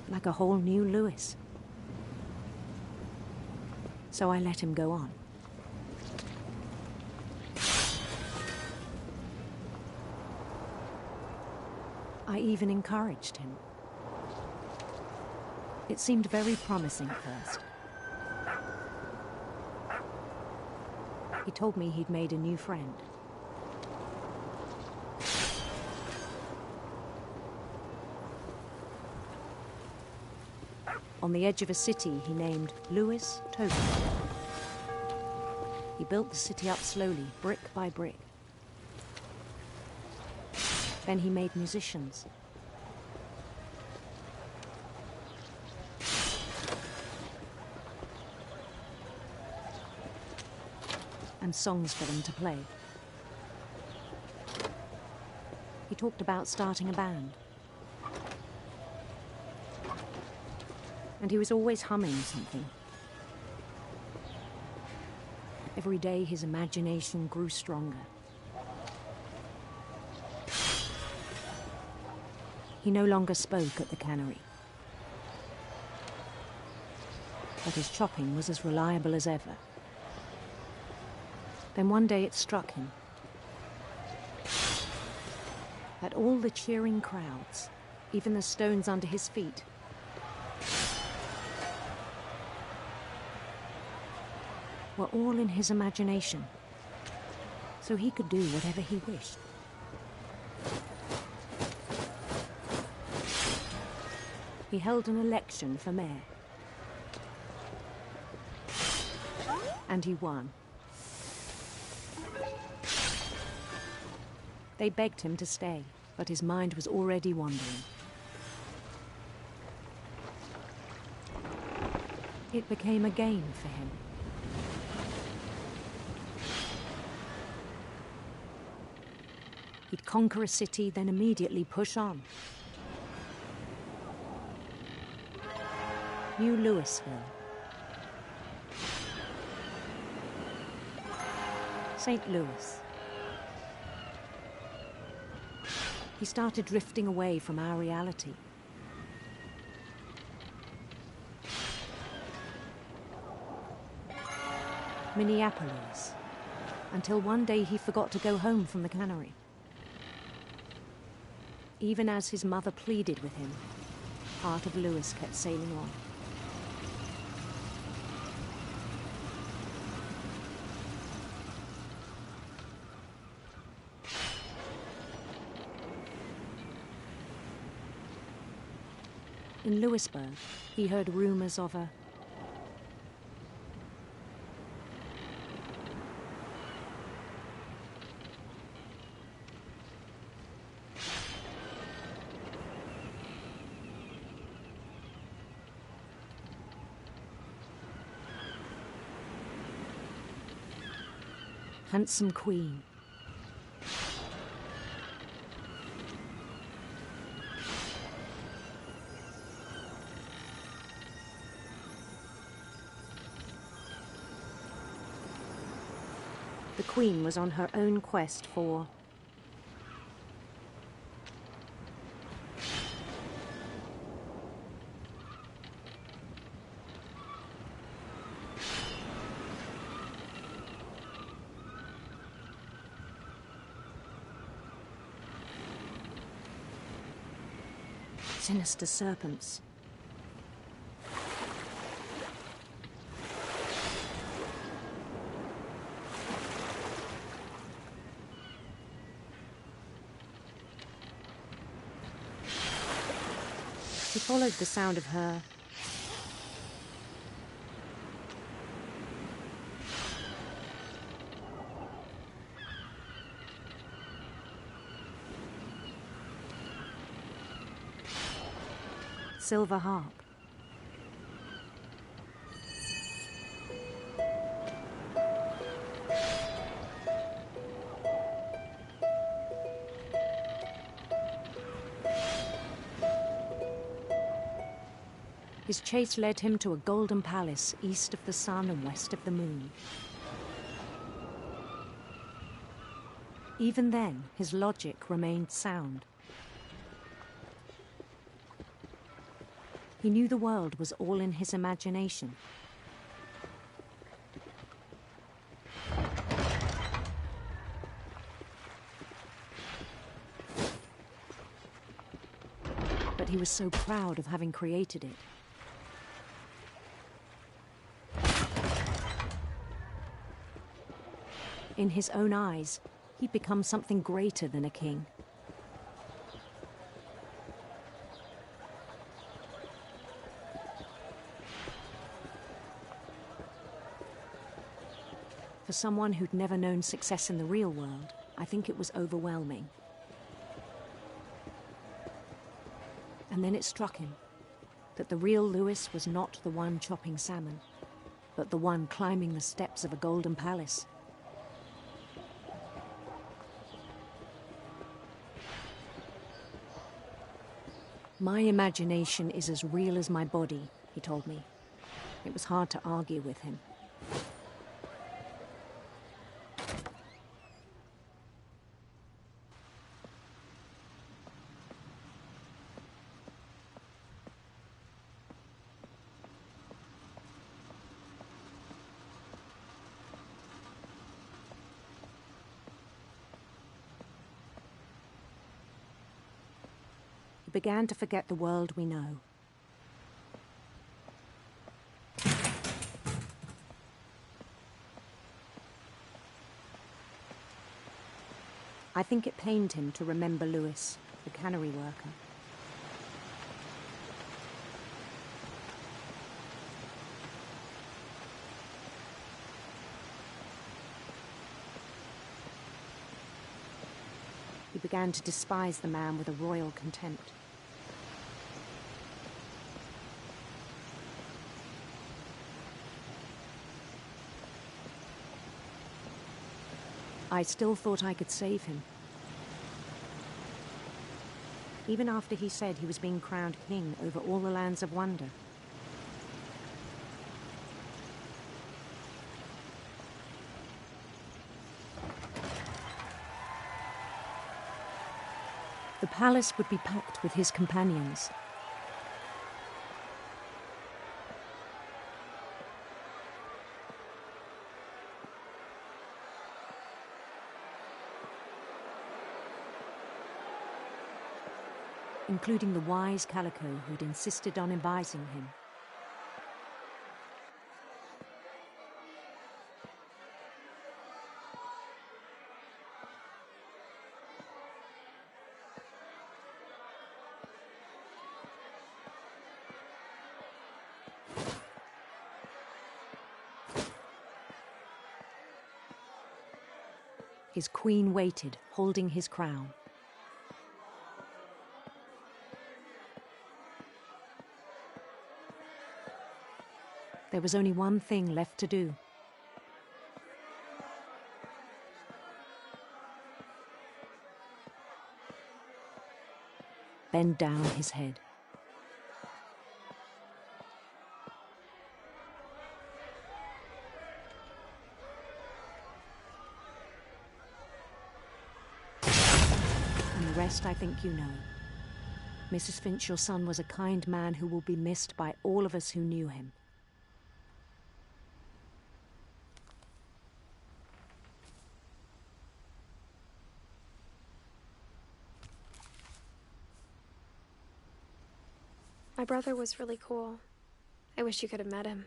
Like a whole new Lewis. So I let him go on. I even encouraged him. It seemed very promising at first. He told me he'd made a new friend. On the edge of a city he named Lewis Tokyo. He built the city up slowly, brick by brick. Then he made musicians. And songs for them to play. He talked about starting a band. And he was always humming something. Every day his imagination grew stronger. He no longer spoke at the cannery. But his chopping was as reliable as ever. Then one day it struck him that all the cheering crowds, even the stones under his feet, were all in his imagination, so he could do whatever he wished. He held an election for mayor. And he won. They begged him to stay, but his mind was already wandering. It became a game for him. He'd conquer a city, then immediately push on. New Louisville. St. Louis. He started drifting away from our reality. Minneapolis. Until one day he forgot to go home from the cannery. Even as his mother pleaded with him, part of Lewis kept sailing on. In Lewisburg, he heard rumors of a handsome queen. The queen was on her own quest for sinister serpents. He followed the sound of her silver harp. His chase led him to a golden palace east of the sun and west of the moon. Even then, his logic remained sound. He knew the world was all in his imagination. But he was so proud of having created it. In his own eyes, he'd become something greater than a king. For someone who'd never known success in the real world, I think it was overwhelming. And then it struck him that the real Lewis was not the one chopping salmon, but the one climbing the steps of a golden palace. My imagination is as real as my body, he told me. It was hard to argue with him. He began to forget the world we know. I think it pained him to remember Lewis, the cannery worker. He began to despise the man with a royal contempt. I still thought I could save him. Even after he said he was being crowned king over all the lands of wonder. The palace would be packed with his companions. Including the wise Calico who'd insisted on advising him. His queen waited, holding his crown. There was only one thing left to do. Bend down his head. And the rest I think you know. Mrs. Finch, your son was a kind man who will be missed by all of us who knew him. My brother was really cool. I wish you could have met him.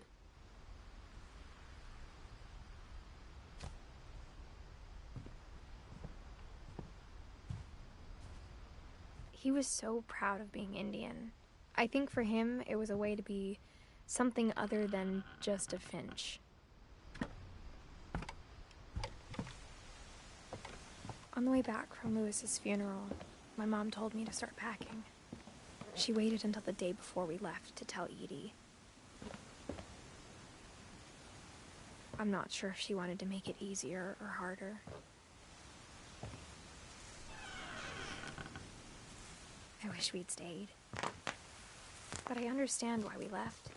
He was so proud of being Indian. I think for him, it was a way to be something other than just a Finch. On the way back from Lewis's funeral, my mom told me to start packing. She waited until the day before we left to tell Edie. I'm not sure if she wanted to make it easier or harder. I wish we'd stayed. But I understand why we left.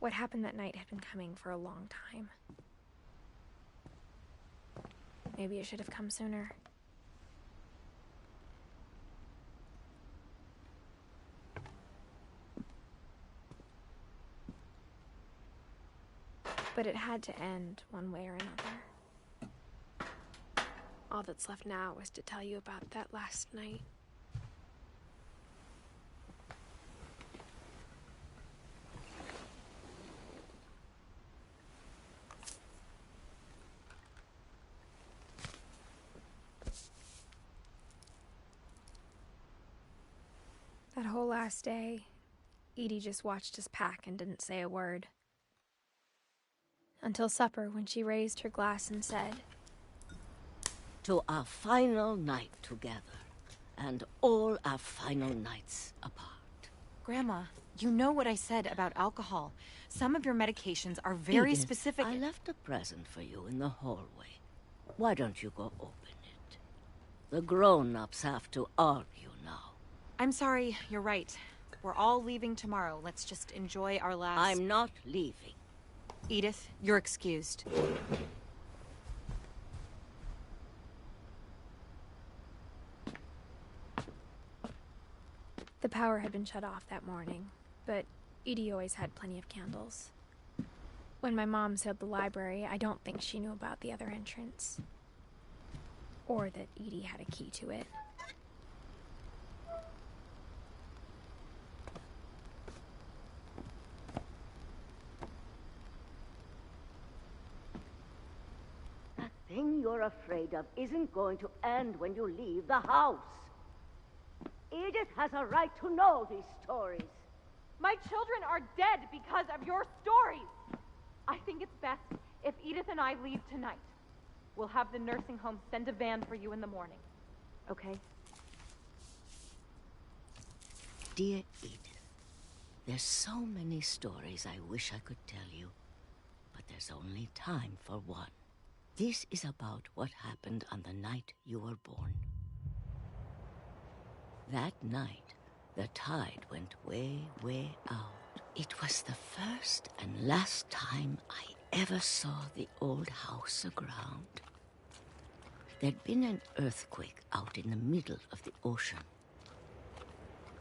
What happened that night had been coming for a long time. Maybe it should have come sooner. But it had to end one way or another. All that's left now is to tell you about that last night. That whole last day, Edie just watched us pack and didn't say a word. Until supper, when she raised her glass and said, "To our final night together, and all our final nights apart." Grandma, you know what I said about alcohol. Some of your medications are very Edith, specific. I left a present for you in the hallway. Why don't you go open it? The grown-ups have to argue now. I'm sorry, you're right. We're all leaving tomorrow. Let's just enjoy our last... I'm not leaving. Edith, you're excused. The power had been shut off that morning, but Edie always had plenty of candles. When my mom sailed the library, I don't think she knew about the other entrance. Or that Edie had a key to it. That thing you're afraid of isn't going to end when you leave the house. Edith has a right to know these stories. My children are dead because of your stories. I think it's best if Edith and I leave tonight. We'll have the nursing home send a van for you in the morning. Okay? Dear Edith, there's so many stories I wish I could tell you, but there's only time for one. This is about what happened on the night you were born. That night, the tide went way, way out. It was the first and last time I ever saw the old house aground. There'd been an earthquake out in the middle of the ocean.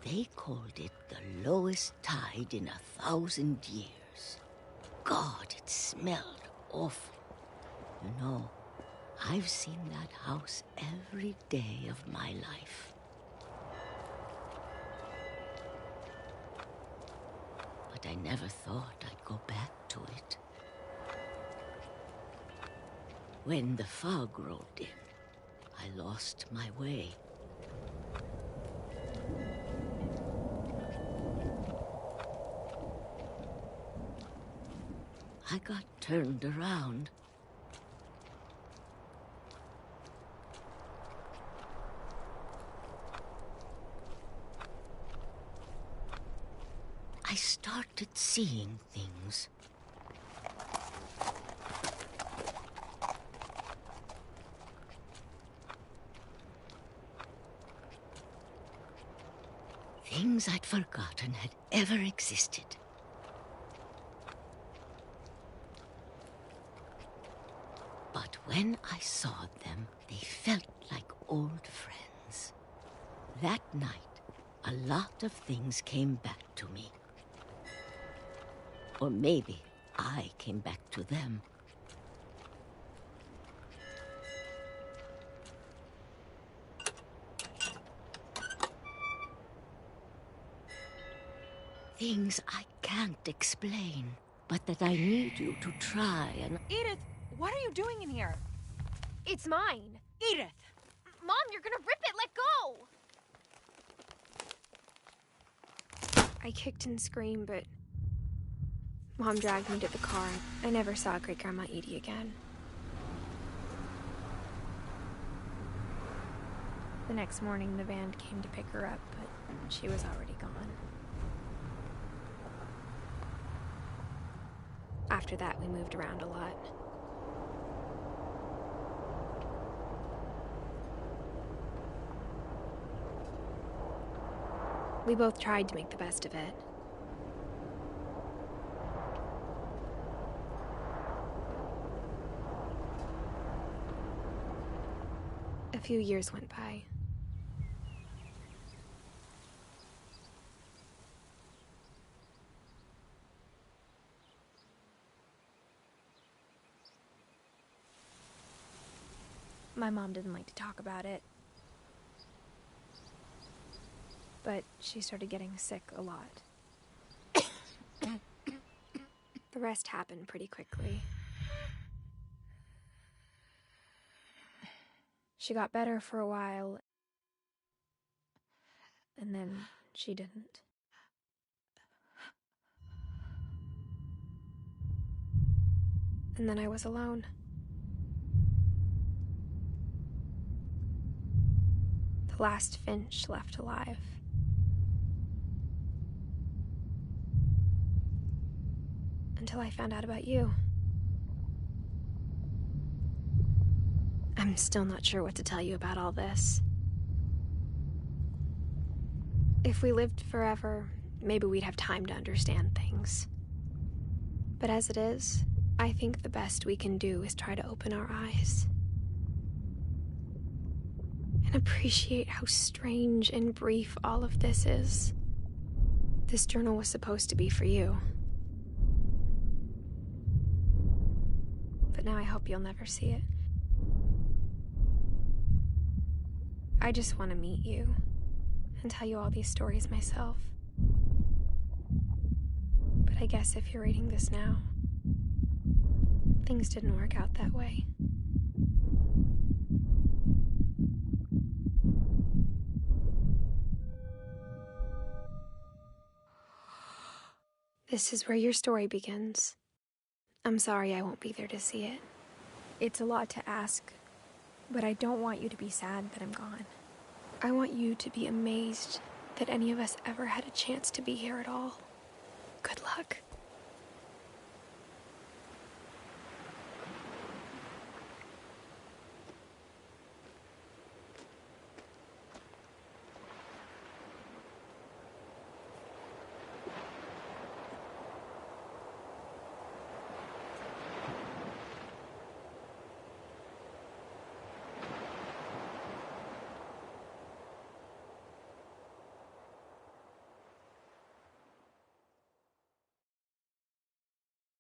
They called it the lowest tide in 1,000 years. God, it smelled awful. You know, I've seen that house every day of my life. But I never thought I'd go back to it. When the fog rolled in, I lost my way. I got turned around. I started seeing things. Things I'd forgotten had ever existed. But when I saw them, they felt like old friends. That night, a lot of things came back to me. Or maybe I came back to them. Things I can't explain, but that I need you to try and... Edith, what are you doing in here? It's mine. Edith! Mom, you're gonna rip it! Let go! I kicked and screamed, but Mom dragged me to the car. I never saw Great-Grandma Edie again. The next morning, the van came to pick her up, but she was already gone. After that, we moved around a lot. We both tried to make the best of it. A few years went by. My mom didn't like to talk about it. But she started getting sick a lot. The rest happened pretty quickly. She got better for a while, and then she didn't. And then I was alone. The last Finch left alive. Until I found out about you. I'm still not sure what to tell you about all this. If we lived forever, maybe we'd have time to understand things. But as it is, I think the best we can do is try to open our eyes. And appreciate how strange and brief all of this is. This journal was supposed to be for you. But now I hope you'll never see it. I just want to meet you and tell you all these stories myself. But I guess if you're reading this now, things didn't work out that way. This is where your story begins. I'm sorry I won't be there to see it. It's a lot to ask, but I don't want you to be sad that I'm gone. I want you to be amazed that any of us ever had a chance to be here at all. Good luck.